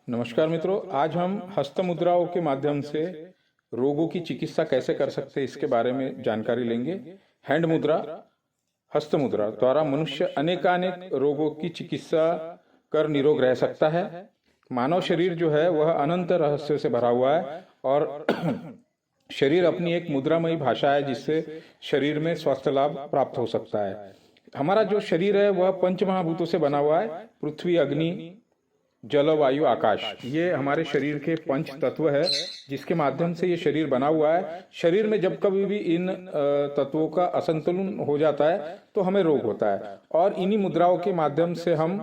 नमस्कार मित्रों, आज हम हस्त मुद्राओं के माध्यम से रोगों की चिकित्सा कैसे कर सकते हैं इसके बारे में जानकारी लेंगे। हैंड मुद्रा, हस्त मुद्रा द्वारा मनुष्य अनेकानेक रोगों की चिकित्सा कर निरोग रह सकता है। मानव शरीर जो है वह अनंत रहस्य से भरा हुआ है और शरीर अपनी एक मुद्रामयी भाषा है जिससे शरीर में स्वास्थ्य लाभ प्राप्त हो सकता है। हमारा जो शरीर है वह पंच महाभूतों से बना हुआ है। पृथ्वी, अग्नि, जल, वायु, आकाश, ये हमारे शरीर के पंच तत्व है जिसके माध्यम से ये शरीर बना हुआ है। शरीर में जब कभी भी इन तत्वों का असंतुलन हो जाता है तो हमें रोग होता है और इन्हीं मुद्राओं के माध्यम से हम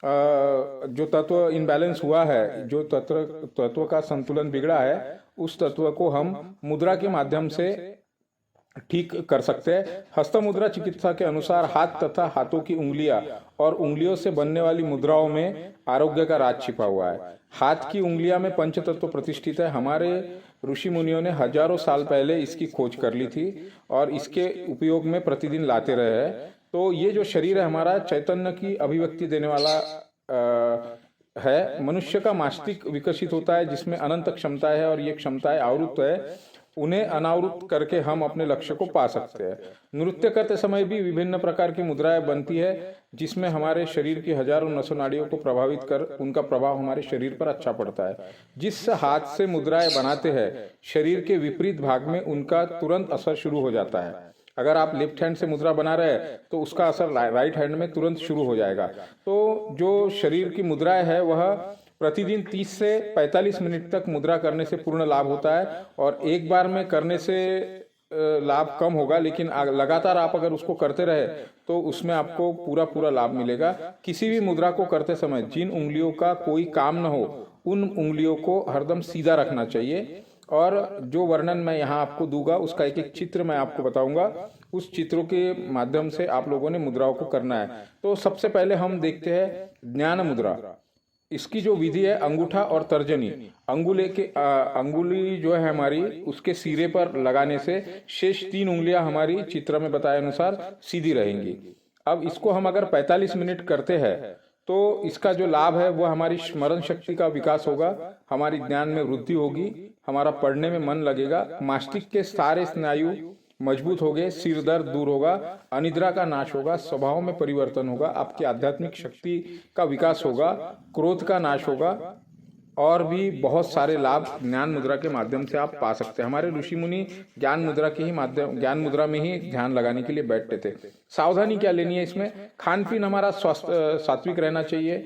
जो तत्व इनबैलेंस हुआ है, जो तत्व का संतुलन बिगड़ा है, उस तत्व को हम मुद्रा के माध्यम से ठीक कर सकते हैं। हस्त मुद्रा चिकित्सा के अनुसार हाथ तथा हाथों की उंगलियां और उंगलियों से बनने वाली मुद्राओं में आरोग्य का राज छिपा हुआ है। हाथ की उंगलियां में पंचतत्व प्रतिष्ठित है। हमारे ऋषि मुनियों ने हजारों साल पहले इसकी खोज कर ली थी और इसके उपयोग में प्रतिदिन लाते रहे हैं। तो ये जो शरीर है हमारा, चैतन्य की अभिव्यक्ति देने वाला है। मनुष्य का मस्तिष्क विकसित होता है जिसमें अनंत क्षमताएं है और ये क्षमताएं आवृत्त है। उन्हें अनावृत करके हम अपने लक्ष्य को पा सकते हैं। नृत्य करते समय भी विभिन्न प्रकार की मुद्राएं बनती है जिसमें हमारे शरीर की हजारों नसों नाड़ियों को प्रभावित कर उनका प्रभाव हमारे शरीर पर अच्छा पड़ता है। जिस हाथ से मुद्राएं बनाते हैं, शरीर के विपरीत भाग में उनका तुरंत असर शुरू हो जाता है। अगर आप लेफ्ट हैंड से मुद्रा बना रहे हैं तो उसका असर राइट हैंड में तुरंत शुरू हो जाएगा। तो जो शरीर की मुद्राएं है वह प्रतिदिन 30 से 45 मिनट तक मुद्रा करने से पूर्ण लाभ होता है और एक बार में करने से लाभ कम होगा, लेकिन लगातार आप अगर उसको करते रहे तो उसमें आपको पूरा लाभ मिलेगा। किसी भी मुद्रा को करते समय जिन उंगलियों का कोई काम न हो उन उंगलियों को हरदम सीधा रखना चाहिए और जो वर्णन मैं यहाँ आपको दूंगा उसका एक एक चित्र मैं आपको बताऊंगा। उस चित्रों के माध्यम से आप लोगों ने मुद्राओं को करना है। तो सबसे पहले हम देखते हैं ज्ञान मुद्रा। इसकी जो विधि है, अंगूठा और तर्जनी, अंगुली जो है हमारी उसके सिरे पर लगाने से शेष 3 उंगलियां हमारी चित्र में बताए अनुसार सीधी रहेंगी। अब इसको हम अगर 45 मिनट करते हैं तो इसका जो लाभ है वह हमारी स्मरण शक्ति का विकास होगा, हमारी ज्ञान में वृद्धि होगी, हमारा पढ़ने में मन लगेगा, मस्तिष्क के सारे स्नायु मजबूत हो गए, सिर दर्द दूर होगा, अनिद्रा का नाश होगा, स्वभाव में परिवर्तन होगा, आपकी आध्यात्मिक शक्ति का विकास होगा, क्रोध का नाश होगा और भी बहुत सारे लाभ ज्ञान मुद्रा के माध्यम से आप पा सकते हैं। हमारे ऋषि मुनि ज्ञान मुद्रा में ही ध्यान लगाने के लिए बैठते थे। सावधानी क्या लेनी है इसमें? खान पीन हमारा स्वास्थ्य सात्विक रहना चाहिए।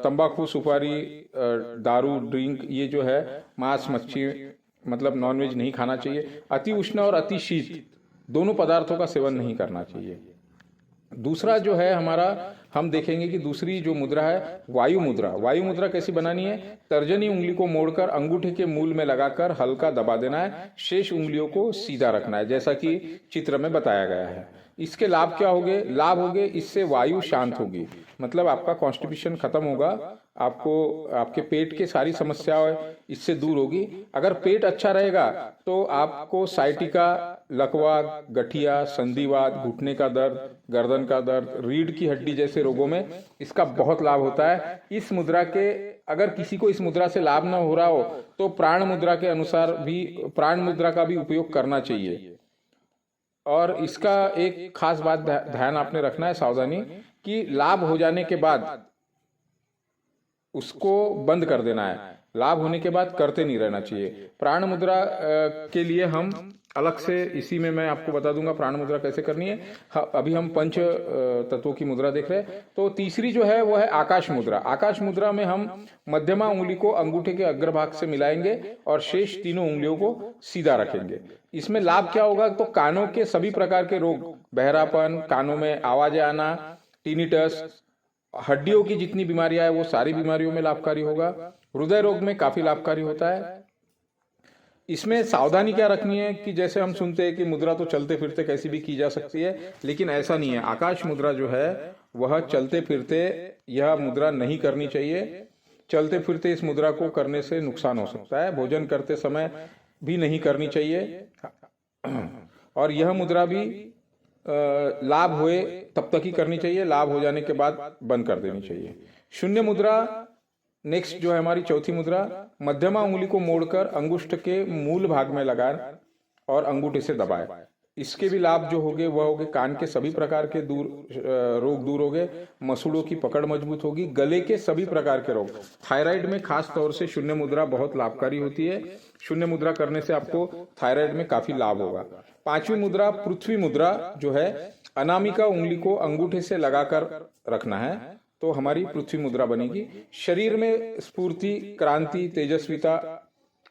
तंबाकू, सुपारी, दारू, ड्रिंक, ये जो है मांस मच्छी मतलब नॉनवेज नहीं खाना चाहिए। अति उष्ण और अति शीत दोनों पदार्थों का सेवन नहीं करना चाहिए। दूसरा जो है हमारा, हम देखेंगे कि दूसरी जो मुद्रा है वायु मुद्रा। वायु मुद्रा कैसी बनानी है? तर्जनी उंगली को मोड़कर अंगूठे के मूल में लगाकर हल्का दबा देना है, शेष उंगलियों को सीधा रखना है जैसा कि चित्र में बताया गया है। इसके लाभ क्या होंगे? लाभ होंगे इससे वायु शांत होगी, मतलब आपका कॉन्स्टिपेशन खत्म होगा, आपको आपके पेट की सारी समस्याएं इससे दूर होगी। अगर पेट अच्छा रहेगा तो आपको साइटिका, लकवा, गठिया, संधिवात, घुटने का दर्द, गर्दन का दर्द, रीढ़ की हड्डी जैसे रोगों में इसका बहुत लाभ होता है। इस मुद्रा के, अगर किसी को इस मुद्रा से लाभ न हो रहा हो तो प्राण मुद्रा के अनुसार भी प्राण मुद्रा का भी उपयोग करना चाहिए। और इसका एक खास बात ध्यान आपने रखना है, सावधानी, कि लाभ हो जाने के बाद उसको बंद कर देना है, लाभ होने के बाद करते नहीं रहना चाहिए। प्राण मुद्रा के लिए हम अलग से इसी में मैं आपको बता दूंगा प्राण मुद्रा कैसे करनी है। अभी हम पंच तत्वों की मुद्रा देख रहे हैं। तो तीसरी जो है वो है आकाश मुद्रा। आकाश मुद्रा में हम मध्यमा उंगली को अंगूठे के अग्रभाग से मिलाएंगे और शेष तीनों उंगलियों को सीधा रखेंगे। इसमें लाभ क्या होगा? तो कानों के सभी प्रकार के रोग, बहरापन, कानों में आवाजें आना, टिनिटस, हड्डियों की जितनी बीमारियां है वो सारी बीमारियों में लाभकारी होगा। हृदय रोग में काफी लाभकारी होता है। इसमें सावधानी क्या रखनी है कि जैसे हम सुनते हैं कि मुद्रा तो चलते फिरते कैसी भी की जा सकती है, लेकिन ऐसा नहीं है। आकाश मुद्रा जो है वह चलते फिरते यह मुद्रा नहीं करनी चाहिए। चलते फिरते इस मुद्रा को करने से नुकसान हो सकता है। भोजन करते समय भी नहीं करनी चाहिए और यह मुद्रा भी लाभ हुए तब तक ही करनी चाहिए, लाभ हो जाने के बाद बंद कर देनी चाहिए। शून्य मुद्रा नेक्स्ट जो है हमारी चौथी मुद्रा, मध्यमा उंगली को मोड़कर अंगुष्ठ के मूल भाग में लगाएं और अंगूठे से दबाएं। इसके भी लाभ जो होंगे वह होंगे कान के सभी प्रकार के रोग दूर हो गए, मसूड़ों की पकड़ मजबूत होगी, गले के सभी प्रकार के रोग, थायराइड में खास तौर से शून्य मुद्रा बहुत लाभकारी होती है। शून्य मुद्रा करने से आपको थायराइड में काफी लाभ होगा। पांचवी मुद्रा पृथ्वी मुद्रा जो है, अनामिका उंगली को अंगूठे से लगाकर रखना है तो हमारी पृथ्वी मुद्रा बनेगी। शरीर में स्फूर्ति, क्रांति, तेजस्विता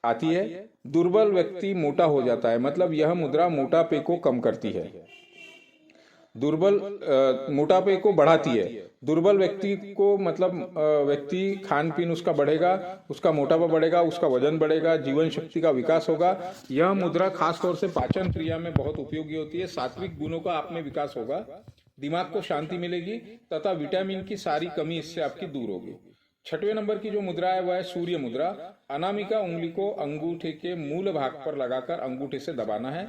आती है। दुर्बल व्यक्ति मोटा हो जाता है, मतलब यह मुद्रा मोटापे को कम करती है, मोटापे को बढ़ाती है। दुर्बल व्यक्ति को मतलब व्यक्ति खान पीन उसका बढ़ेगा, उसका मोटापा बढ़ेगा, उसका वजन बढ़ेगा, जीवन शक्ति का विकास होगा। यह मुद्रा खासतौर से पाचन क्रिया में बहुत उपयोगी होती है। सात्विक गुणों का आप में विकास होगा, दिमाग को शांति मिलेगी तथा विटामिन की सारी कमी इससे आपकी दूर होगी। छठवें नंबर की जो मुद्रा है वह है सूर्य मुद्रा। अनामिका उंगली को अंगूठे के मूल भाग पर लगाकर अंगूठे से दबाना है।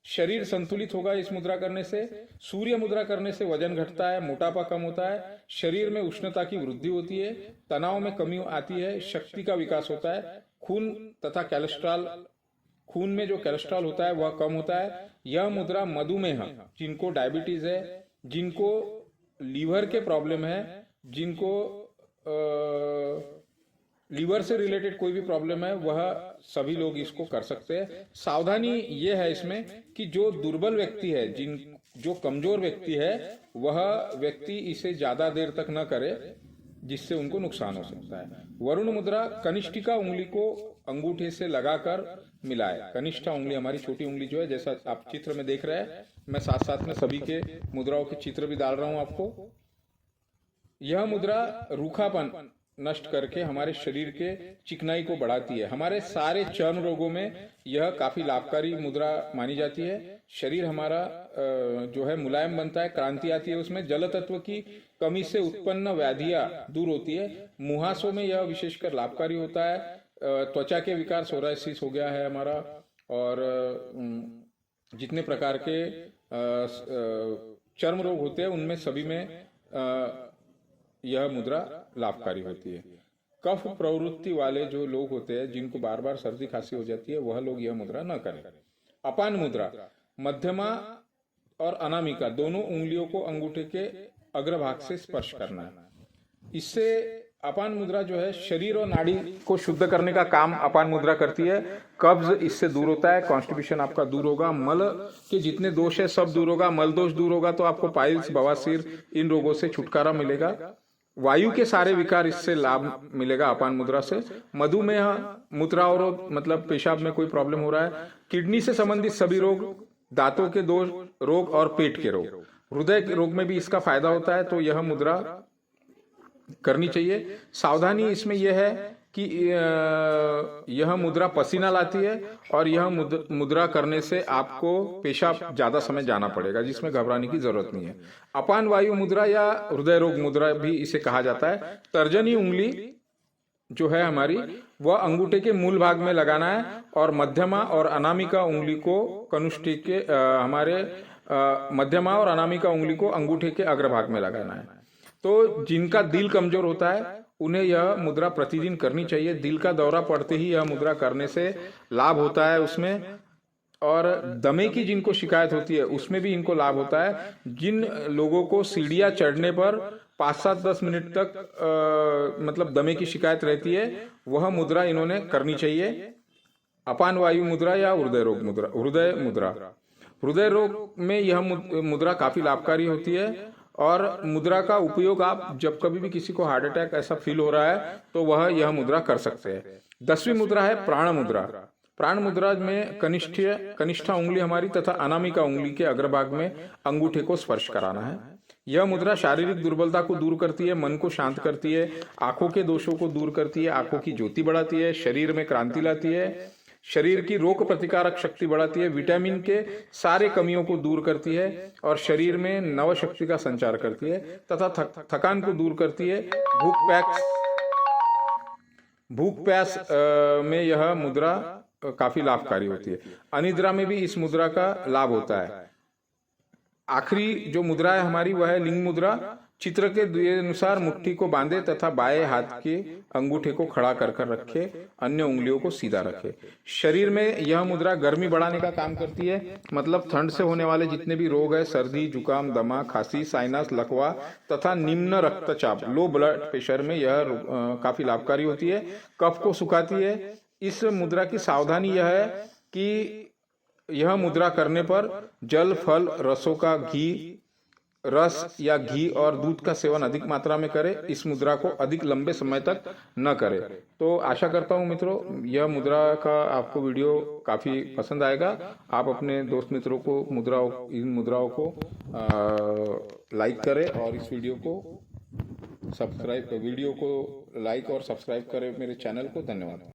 शरीर संतुलित होगा इस मुद्रा करने से। सूर्य मुद्रा करने से वजन घटता है, मोटापा कम होता है, शरीर में उष्णता की वृद्धि होती है, तनाव में कमी आती है, शक्ति का विकास होता है, खून तथा कैलेस्ट्रॉल, खून में जो कैलेस्ट्रॉल होता है वह कम होता है। यह मुद्रा मधुमेह, जिनको डायबिटीज है, जिनको लीवर के प्रॉब्लम है, जिनको लीवर से रिलेटेड कोई भी प्रॉब्लम है, वह सभी लोग इसको कर सकते हैं। सावधानी यह है इसमें कि जो दुर्बल व्यक्ति है, जो कमजोर व्यक्ति है, वह व्यक्ति इसे ज्यादा देर तक न करे जिससे उनको नुकसान हो सकता है। वरुण मुद्रा, कनिष्ठिका उंगली को अंगूठे से लगाकर मिलाए। कनिष्ठा उंगली हमारी छोटी उंगली जो है, जैसा आप चित्र में देख रहे हैं, मैं साथ साथ में सभी के मुद्राओं के चित्र भी डाल रहा हूं आपको। यह मुद्रा रूखापन नष्ट करके हमारे शरीर के चिकनाई को बढ़ाती है। हमारे सारे चर्म रोगों में यह काफी लाभकारी मुद्रा मानी जाती है। शरीर हमारा जो है मुलायम बनता है, क्रांति आती है उसमें, जल तत्व की कमी से उत्पन्न व्याधियां दूर होती है। मुहासों में यह विशेषकर लाभकारी होता है। त्वचा के विकार, सोरायसिस हो गया है हमारा, और जितने प्रकार के चर्म रोग होते हैं उनमें सभी में यह मुद्रा लाभकारी होती है। कफ प्रवृत्ति वाले जो लोग होते हैं, जिनको बार बार सर्दी खांसी हो जाती है, वह लोग यह मुद्रा न करें। अपान मुद्रा, मध्यमा और अनामिका दोनों उंगलियों को अंगूठे के अग्रभाग से स्पर्श करना है। इससे अपान मुद्रा जो है शरीर और नाड़ी को शुद्ध करने का काम अपान मुद्रा करती है। कब्ज इससे दूर होता है, कॉन्स्टिपेशन आपका दूर होगा, मल के जितने दोष है सब दूर होगा। मल दोष दूर होगा तो आपको पाइल्स, बवासीर, इन रोगों से छुटकारा मिलेगा। वायु के सारे विकार इससे लाभ मिलेगा अपान मुद्रा से। मधुमेह, मूत्रावरोध मतलब पेशाब में कोई प्रॉब्लम हो रहा है, किडनी से संबंधित सभी रोग, दांतों के दोष रोग और पेट के रोग, हृदय के रोग में भी इसका फायदा होता है, तो यह मुद्रा करनी चाहिए। सावधानी इसमें यह है कि यह मुद्रा पसीना लाती है और यह मुद्रा करने से आपको पेशाब ज्यादा समय जाना पड़ेगा, जिसमें घबराने की जरूरत नहीं है। अपान वायु मुद्रा या हृदय रोग मुद्रा भी इसे कहा जाता है। तर्जनी उंगली जो है हमारी, वह अंगूठे के मूल भाग में लगाना है और मध्यमा और अनामिका उंगली को कनुष्ठी के हमारे मध्यमा और अनामिका उंगली को अंगूठे के अग्रभाग में लगाना है। तो जिनका दिल कमजोर होता है उन्हें यह मुद्रा प्रतिदिन करनी चाहिए। दिल का दौरा पड़ते ही यह मुद्रा करने से लाभ होता है उसमें। और दमे की जिनको शिकायत होती है उसमें भी इनको लाभ होता है। जिन लोगों को सीढ़ियां चढ़ने पर 5-7-10 मिनट तक मतलब दमे की शिकायत रहती है, वह मुद्रा इन्होंने करनी चाहिए। अपान वायु मुद्रा या हृदय रोग मुद्रा, हृदय मुद्रा, हृदय रोग में यह मुद्रा काफी लाभकारी होती है। और मुद्रा का उपयोग आप जब कभी भी किसी को हार्ट अटैक ऐसा फील हो रहा है तो वह यह मुद्रा कर सकते हैं। 10वीं मुद्रा है प्राण मुद्रा। प्राण मुद्रा में कनिष्ठा उंगली हमारी तथा अनामिका उंगली के अग्रभाग में अंगूठे को स्पर्श कराना है। यह मुद्रा शारीरिक दुर्बलता को दूर करती है, मन को शांत करती है, आंखों के दोषों को दूर करती है, आंखों की ज्योति बढ़ाती है, शरीर में क्रांति लाती है, शरीर की रोग प्रतिकारक शक्ति बढ़ाती है, विटामिन के सारे कमियों को दूर करती है और शरीर में नव शक्ति का संचार करती है तथा थकान को दूर करती है। भूख प्यास में यह मुद्रा काफी लाभकारी होती है। अनिद्रा में भी इस मुद्रा का लाभ होता है। आखिरी जो मुद्रा है हमारी वह है लिंग मुद्रा। चित्र के दिए अनुसार मुट्ठी को बांधे तथा बाएं हाथ के अंगूठे को खड़ा कर कर रखे, अन्य उंगलियों को सीधा रखे। शरीर में यह मुद्रा गर्मी बढ़ाने का काम करती है, मतलब ठंड से होने वाले जितने भी रोग है, सर्दी, जुकाम, दमा, खांसी, साइनस, लकवा तथा निम्न रक्तचाप, लो ब्लड प्रेशर में यह काफी लाभकारी होती है। कफ को सुखाती है। इस मुद्रा की सावधानी यह है कि यह मुद्रा करने पर जल, फल, रसों का रस या घी और दूध का सेवन अधिक मात्रा में करें। इस मुद्रा को अधिक लंबे समय तक न करें। तो आशा करता हूं मित्रों, यह मुद्रा का आपको वीडियो काफी पसंद आएगा। आप अपने दोस्त मित्रों को इन मुद्राओं को लाइक करें और इस वीडियो को लाइक और सब्सक्राइब करें मेरे चैनल को। धन्यवाद।